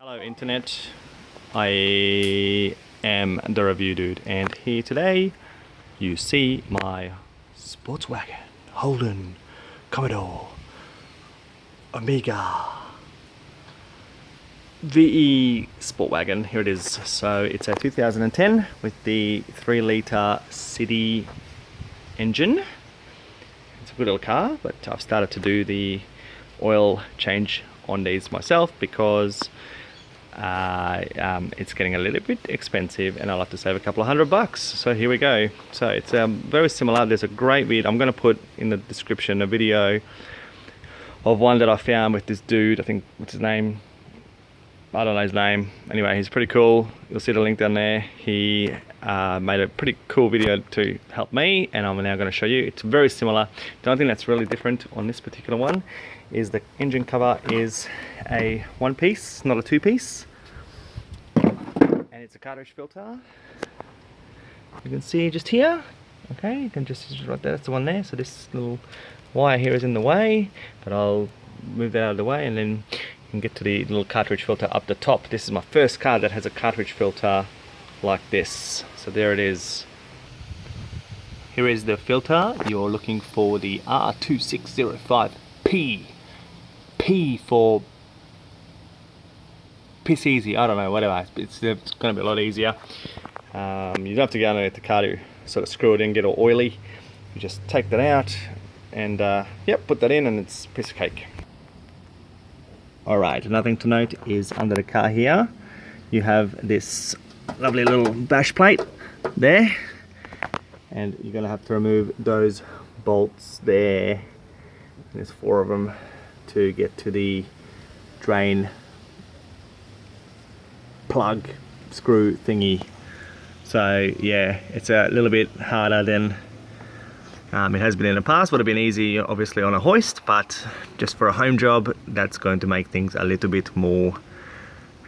Hello internet, I am the review dude, and here today you see my Sportswagon Holden Commodore Omega VE Sportwagon. Here it is. So it's a 2010 with the 3-litre city engine. It's a good little car, but I've started to do the oil change on these myself because it's getting a little bit expensive and I'll have to save a couple of $100. So here we go. So it's very similar. There's a great video. I'm going to put in the description a video of one that I found with this dude. I think, what's his name? I don't know his name. Anyway, he's pretty cool. You'll see the link down there. He made a pretty cool video to help me, and I'm now going to show you. It's very similar. The only thing that's really different on this particular one is the engine cover is a 1-piece, not a 2-piece, and it's a cartridge filter. You can see just here. Okay, you can just right there. That's the one there. So this little wire here is in the way, but I'll move that out of the way, and then you can get to the little cartridge filter up the top. This is my first car that has a cartridge filter like this. So there it is. Here is the filter. You're looking for the R2605P. P for piss easy. I don't know, whatever. It's going to be a lot easier. You don't have to go underneath the car to sort of screw it in, get all oily. You just take that out and yep, put that in, and it's a piece of cake. Alright, another thing to note is under the car here you have this lovely little bash plate there, and you're going to have to remove those bolts there. There's 4 of them to get to the drain plug screw thingy. So yeah, it's a little bit harder than it has been in the past. Would have been easy obviously on a hoist, but just for a home job that's going to make things a little bit more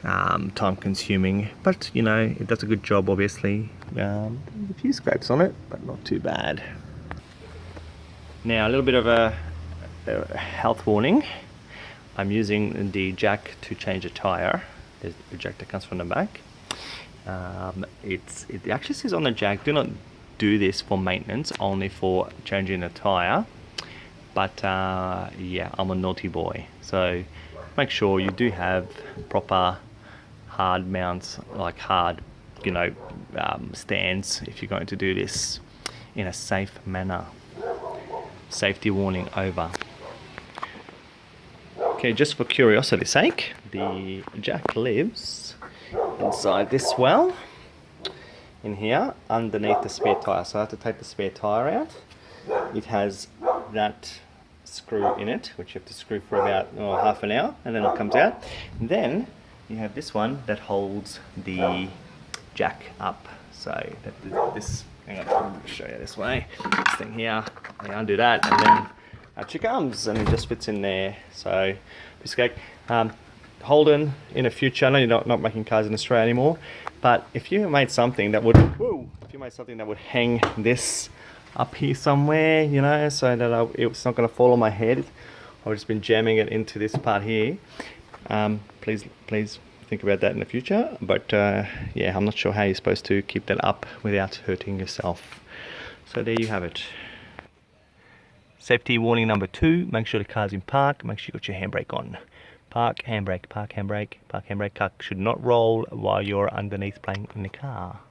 time consuming, but you know, it does a good job obviously. A few scrapes on it, but not too bad. Now a little bit of a health warning. I'm using the jack to change a tire. There's the jack that comes from the back. It actually says on the jack, do not do this for maintenance, only for changing a tire. But yeah, I'm a naughty boy, so make sure you do have proper hard mounts, like hard, you know, stands if you're going to do this in a safe manner. Safety warning over. Okay, just for curiosity's sake, the jack lives inside this well in here underneath the spare tire. So I have to take the spare tire out. It has that screw in it, which you have to screw for about half an hour, and then it comes out. And then you have this one that holds the jack up. So that this, hang on, I'll show you this way. This thing here, I undo that, and then out she comes, and it just fits in there. So piece of cake. Holden, in the future, I know you're not making cars in Australia anymore, but if you made something that would, hang this up here somewhere, you know, so that it's not going to fall on my head, I've just been jamming it into this part here. Please think about that in the future. But yeah, I'm not sure how you're supposed to keep that up without hurting yourself. So there you have it. Safety warning number 2, make sure the car's in park, make sure you got your handbrake on. Park, handbrake, park, handbrake, park, handbrake. Car should not roll while you're underneath playing in the car.